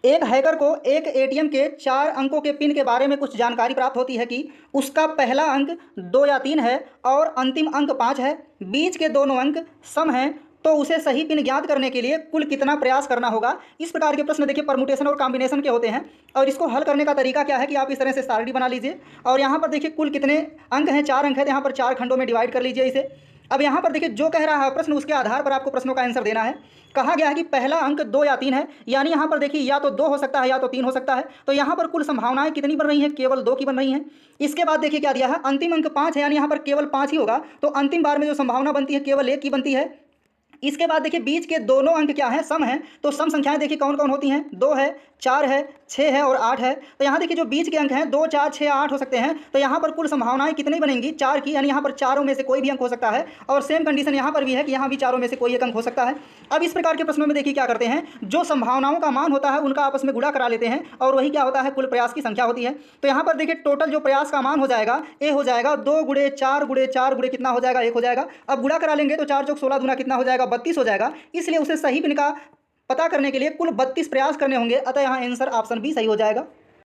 एक हैकर को एक एटीएम के 4 अंकों के पिन के बारे में कुछ जानकारी प्राप्त होती है कि उसका पहला अंक 2 या 3 है और अंतिम अंक 5 है, बीच के दोनों अंक सम हैं, तो उसे सही पिन ज्ञात करने के लिए कुल कितना प्रयास करना होगा। इस प्रकार के प्रश्न देखिए परमुटेशन और कॉम्बिनेशन के होते हैं और इसको हल करने का तरीका क्या है कि आप इस तरह से सारणी बना लीजिए और यहाँ पर देखिए कुल कितने अंक हैं, 4 अंक है, तो यहाँ पर 4 खंडों में डिवाइड कर लीजिए इसे। अब यहाँ पर देखिए जो कह रहा है प्रश्न उसके आधार पर आपको प्रश्नों का आंसर देना है। कहा गया है कि पहला अंक 2 या 3 है, यानी यहाँ पर देखिए या तो 2 हो सकता है या तो 3 हो सकता है, तो यहाँ पर कुल संभावनाएं कितनी बन रही हैं, केवल 2 की बन रही हैं। इसके बाद देखिए क्या दिया है, अंतिम अंक 5 है, यानी यहाँ पर केवल 5 ही होगा, तो अंतिम बार में जो संभावना बनती है केवल 1 की बनती है। इसके बाद देखिए बीच के दोनों अंक क्या हैं, सम हैं, तो सम संख्याएं देखिए कौन कौन होती हैं, 2 है, 4 है, 6 है और 8 है। तो यहाँ देखिए जो बीच के अंक हैं 2, 4, 6, 8 हो सकते हैं, तो यहाँ पर कुल संभावनाएं कितनी बनेंगी, 4 की, यानी यहाँ पर चारों में से कोई भी अंक हो सकता है और सेम कंडीशन यहाँ पर भी है कि यहाँ भी चारों में से कोई एक अंक हो सकता है। अब इस प्रकार के प्रश्नों में देखिए क्या करते हैं, जो संभावनाओं का मान होता है उनका आपस में गुणा करा लेते हैं और वही क्या होता है, कुल प्रयास की संख्या होती है। तो यहाँ पर देखिए टोटल जो प्रयास का मान हो जाएगा ए हो जाएगा 2 गुणे 4 गुणे 4 गुणे कितना हो जाएगा, 1 हो जाएगा। अब गुणा करा लेंगे तो 4 चौक 16 दूना कितना हो जाएगा, 32 हो जाएगा। इसलिए उसे सही पिन का पता करने के लिए कुल 32 प्रयास करने होंगे, अतः यहाँ आंसर ऑप्शन बी सही हो जाएगा।